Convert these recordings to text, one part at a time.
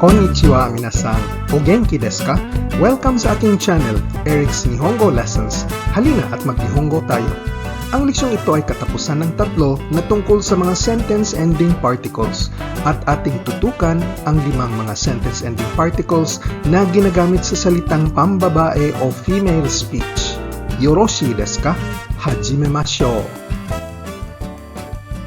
Konnichiwa minasan, o genki desu ka? Welcome sa aking channel, Eric's Nihongo Lessons. Halina at mag-Nihongo tayo. Ang leksyon ito ay katapusan ng tatlo na tungkol sa mga sentence ending particles at ating tutukan ang 5 mga sentence ending particles na ginagamit sa salitang pambabae o female speech. Yoroshi desu ka? Hajimemashou.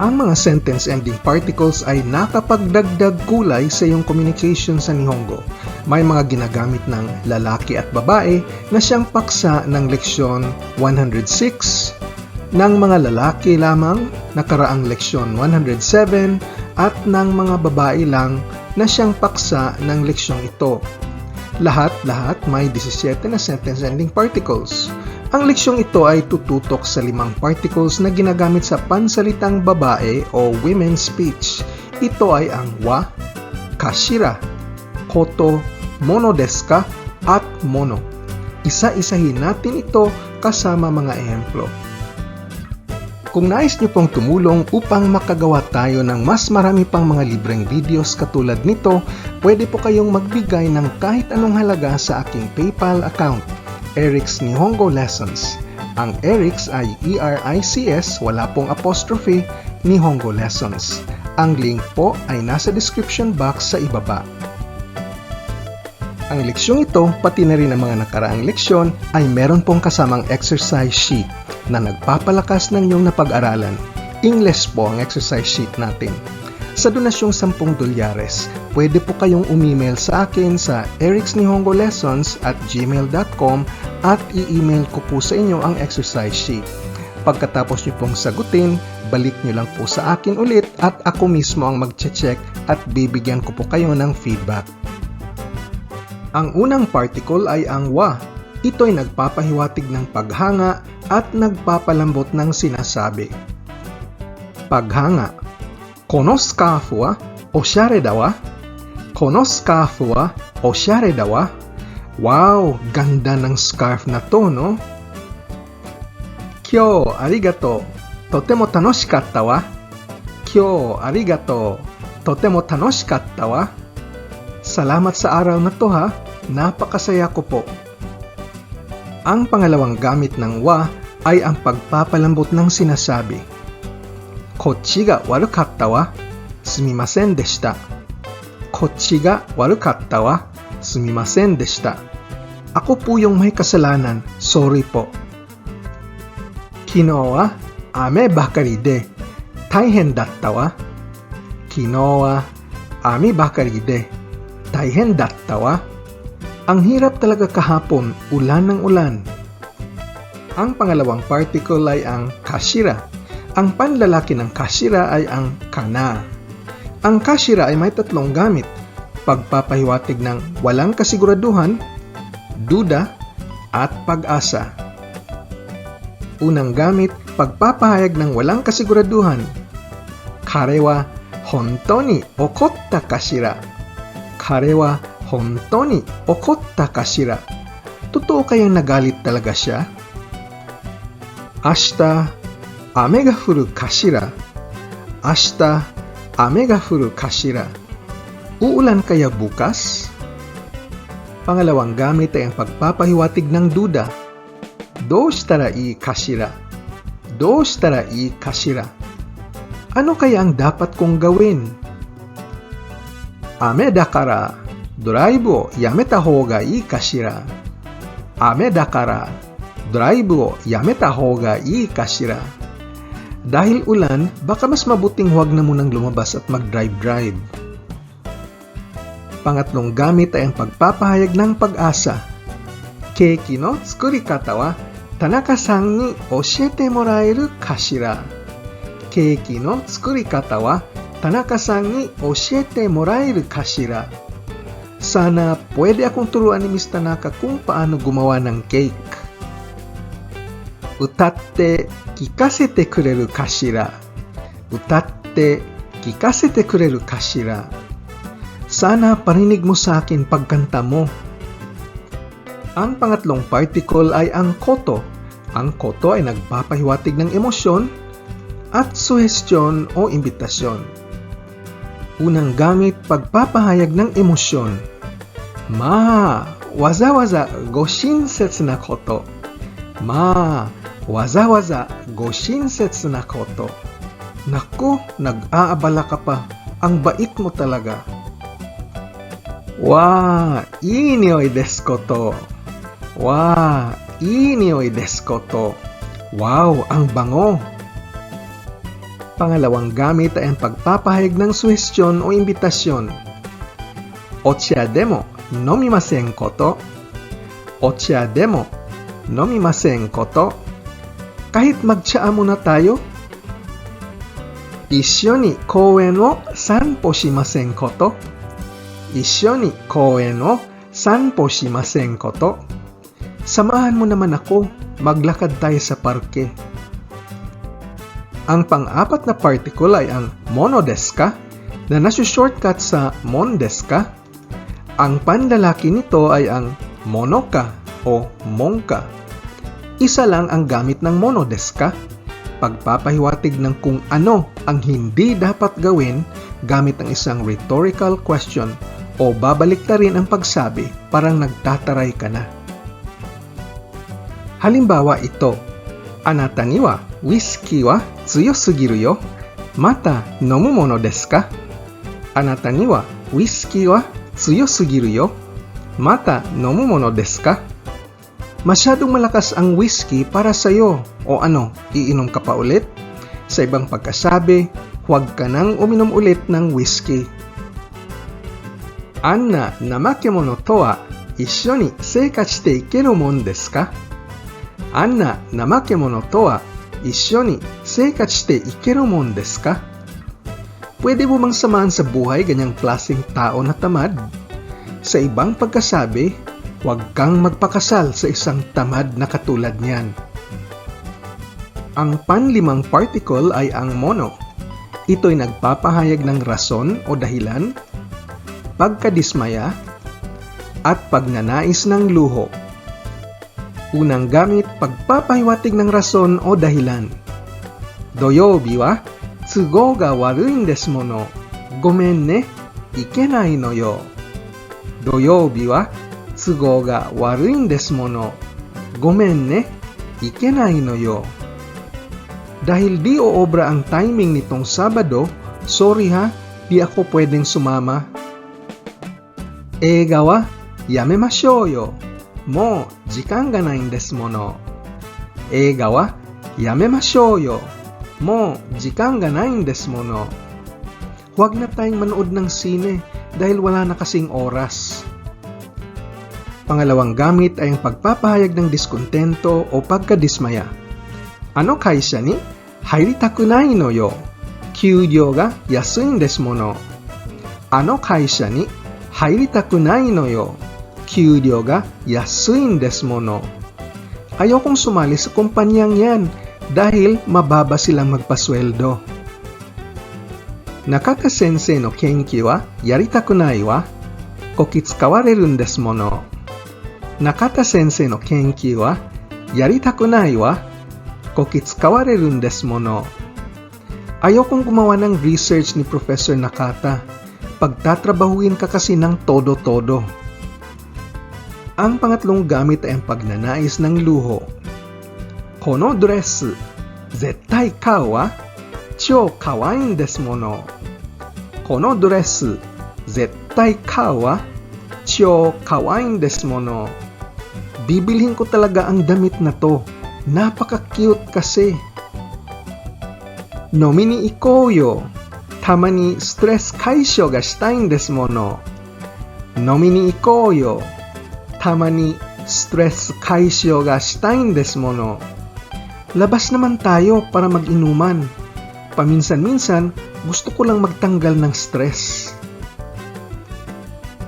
Ang mga sentence ending particles ay nakapagdagdag kulay sa iyong communication sa Nihongo. May mga ginagamit ng lalaki at babae na siyang paksa ng leksyon 106, ng mga lalaki lamang nakaraang leksyon 107, at ng mga babae lang na siyang paksa ng leksyong ito. Lahat-lahat may 17 na sentence ending particles. Ang leksyong ito ay tututok sa 5 particles na ginagamit sa pansalitang babae o women's speech. Ito ay ang wa, kashira, koto, mono desu ka, at mono. Isa-isahin natin ito kasama mga ehemplo. Kung nais niyo pong tumulong upang makagawa tayo ng mas marami pang mga libreng videos katulad nito, pwede po kayong magbigay ng kahit anong halaga sa aking PayPal account, Eric's Nihongo Lessons. Ang Eric's ay E-R-I-C-S, wala pong apostrophe, Nihongo Lessons. Ang link po ay nasa description box sa ibaba. Ang leksyong ito, pati na rin ang mga nakaraang leksyon, ay meron pong kasamang exercise sheet na nagpapalakas ng iyong napag-aralan. English po ang exercise sheet natin. Sa donasyong 10 dolyares, pwede po kayong umemail sa akin sa ericsnihongolessons@gmail.com at i-email ko po sa inyo ang exercise sheet. Pagkatapos nyo pong sagutin, balik nyo lang po sa akin ulit at ako mismo ang mag-check at bibigyan ko po kayo ng feedback. Ang unang particle ay ang wa. Ito ay nagpapahiwatig ng paghanga at nagpapalambot ng sinasabi. Paghanga. Kono scarf wa oshare da wa? Kono scarf wa oshare da wa? Wow, ganda ng scarf na to, no? Kyou arigato, totemo tanoshikatta wa? Kyou arigato, totemo tanoshikatta wa? Salamat sa araw na to ha, napakasaya ko po. Ang pangalawang gamit ng wa ay ang pagpapalambot ng sinasabi. Kochi ga warukatta wa, sumimasen deshita. Kochi ga warukatta wa, sumimasen deshita. Ako po yung may kasalanan, sorry po. Kino wa ame bakari de taihen datta wa. Kino wa ame bakari de taihen datta wa. Ang hirap talaga kahapon, ulan ng ulan. Ang pangalawang particle ay ang kashira. Ang panlalaki ng kashira ay ang kana. Ang kashira ay may 3 gamit. Pagpapahiwatig ng walang kasiguraduhan, duda, at pag-asa. Unang gamit, pagpapahayag ng walang kasiguraduhan. Kare wa hontou ni okotta kashira? Kare wa hontou ni okotta kashira? Totoo kayang nagalit talaga siya? Ashita, ame ga furu kashira? Ashita, ame ga furu kashira? Uulan kaya bukas? Pangalawang gamit ay ang pagpapahiwatig ng duda. Dou shitara ii kashira? Dou shitara ii kashira? Ano kaya ang dapat kong gawin? Ame dakara, drive o yameta hou ga ii kashira? Ame dakara, drive o yameta hou ga ii kashira? Dahil ulan, baka mas mabuting huwag na munang lumabas at mag-drive-drive. Pangatlong gamit ay ang pagpapahayag ng pag-asa. Keiki no tsukurikata wa Tanaka-san ni oshiete moraeru kashira? Keiki no tsukurikata wa Tanaka-san ni oshiete moraeru kashira? Sana pwede akong turuan ni Miss Tanaka kung paano gumawa ng cake. Utatte kikasete kureru kashira? Utatte kikasete kureru kashira? Sana parinig mo sa akin pagkanta mo. Ang pangatlong particle ay ang koto. Ang koto ay nagpapahiwatig ng emosyon at suhestyon o imbitasyon. Unang gamit, pagpapahayag ng emosyon. Ma, waza-waza go shinsetsu na koto. Ma, waza-waza go shinsetsu na koto. Naku, nag-aabala ka pa. Ang bait mo talaga. Wa, ii nioi desu koto. Wa, ii nioi desu koto. Wow, ang bango. Pangalawang gamit ay ang pagpapahayag ng suhestyon o imbitasyon. Ocha demo nomimasen koto. Ocha demo nomimasen koto. Kahit magtsaa muna tayo. Issho ni kouen o sanpo shimasen koto. Issho ni kouen o sanpo shimasen koto. Samahan mo naman ako, maglakad tayo sa parke. Ang pang-apat na particle ay ang mono desu ka na nasu-shortcut sa mon desu ka. Ang panlalaki nito ay ang mono ka o mon ka. Isa lang ang gamit ng mono desu ka. Pagpapahiwatig ng kung ano ang hindi dapat gawin gamit ang isang rhetorical question o babalik na rin ang pagsabi parang nagtataray ka na. Halimbawa ito, anata ni wa whisky wa tsuyosugiru yo. Mata nomu mono desu ka? Anata ni wa whisky wa tsuyosugiru yo. Mata nomu mono desu ka? Masyadong malakas ang whiskey para sa'yo. O ano, iinom ka pa ulit? Sa ibang pagkasabi, huwag ka nang uminom ulit ng whiskey. Anna namakemono to wa issho ni seikaku shite ikeru mon desu ka? Anna namakemono to wa issho ni seikaku shite ikeru mon desu ka? Pwede mo bang samahan sa buhay ganyang klaseng tao na tamad? Sa ibang pagkasabi, huwag kang magpakasal sa isang tamad na katulad niyan. Ang panlimang particle ay ang mono. Ito'y nagpapahayag ng rason o dahilan, pagkadismaya, at pagnanais ng luho. Unang gamit, pagpapahiwatig ng rason o dahilan. Doyoubi wa tsugo ga warui desu mono. Gomen ne, ikenai no yo. Doyoubi wa tsugo ga warui desu mono. Gomen ne, ikenai no yo. Dahil di oobra ang timing nitong Sabado, sorry ha, di ako pwedeng sumama. Eiga wa yamemashou yo. Mo jikan ga nai desu mono. Eiga wa yamemashou yo. Mo jikan ga nai desu mono. Huwag na tayong manood ng sine dahil wala na kasing oras. Pangalawang gamit ay ang pagpapahayag ng diskontento o pagkadismaya. Ano kaisha ni hairitaku nai no yo. Kyūryō ga yasui desu mono. Ano kaisha ni hairitaku nai no yo. Kyūryō ga yasui desu mono. Ayokong sumali sa kumpanyang yan dahil mababa silang magpasweldo. Nakata sensei no kenkyū wa yaritaku nai wa kokitsukawareru desu mono. Nakata sensei no kenkyū wa yaritaku nai wa kokitsukawareru desu mono. Ayokong gumawa ng research ni Professor Nakata. Pagtatrabahuin ka kasi ng todo-todo. Ang pangatlong gamit ay ang pagnanais ng luho. Kono dress, zettai kau wa chou kawaii desu mono. Kono dress, zettai kau wa chou kawaii desu mono. Bibilhin ko talaga ang damit na to. Napaka-cute kasi. Nomi ni ikou yo. Tama ni stress kaisho ga shitai desu mono. Nomi ni ikou yo. Tama ni stress kaisho ga shitai desu mono. Labas naman tayo para mag-inuman. Paminsan-minsan, gusto ko lang magtanggal ng stress.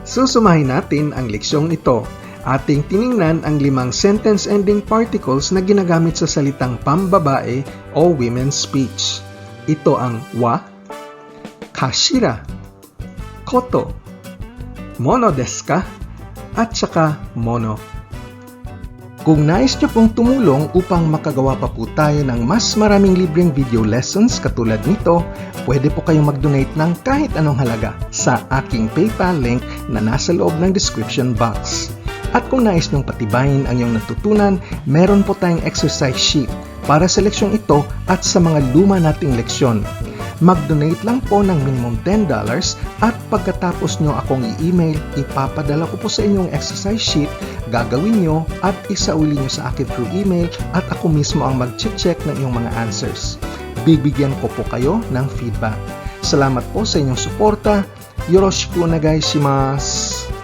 Susumahin natin ang leksyong ito. Ating tiningnan ang 5 sentence ending particles na ginagamit sa salitang pambabae o women's speech. Ito ang wa, kashira, koto, mono desu ka, at saka mono. Kung nais nyo pong tumulong upang makagawa pa po tayo ng mas maraming libreng video lessons katulad nito, pwede po kayong mag-donate ng kahit anong halaga sa aking PayPal link na nasa loob ng description box. At kung nais nyong patibayin ang iyong natutunan, meron po tayong exercise sheet para sa leksyong ito at sa mga luma nating leksyon. Mag-donate lang po ng minimum $10 at pagkatapos nyo akong i-email, ipapadala ko po sa inyong exercise sheet, gagawin nyo at isauli nyo sa akin through email at ako mismo ang mag-check ng iyong mga answers. Bibigyan ko po kayo ng feedback. Salamat po sa inyong suporta. Yoroshiku onegai shimasu.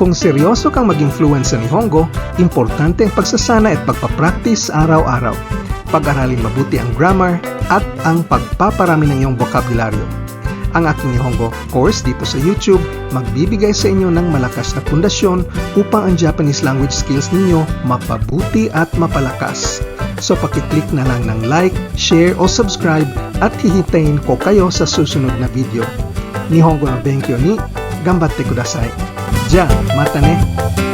Kung seryoso kang maging fluent sa Nihongo, importante ang pagsasana at pagpapractice araw-araw. Pag-aralin mabuti ang grammar at ang pagpaparami ng iyong bokabularyo. Ang aking Nihongo course dito sa YouTube magbibigay sa inyo ng malakas na pundasyon upang ang Japanese language skills ninyo mapabuti at mapalakas. So pakiclick na lang ng like, share o subscribe at hihintayin ko kayo sa susunod na video. Nihongo no benkyo ni gambatte kudasai. じゃあまたね。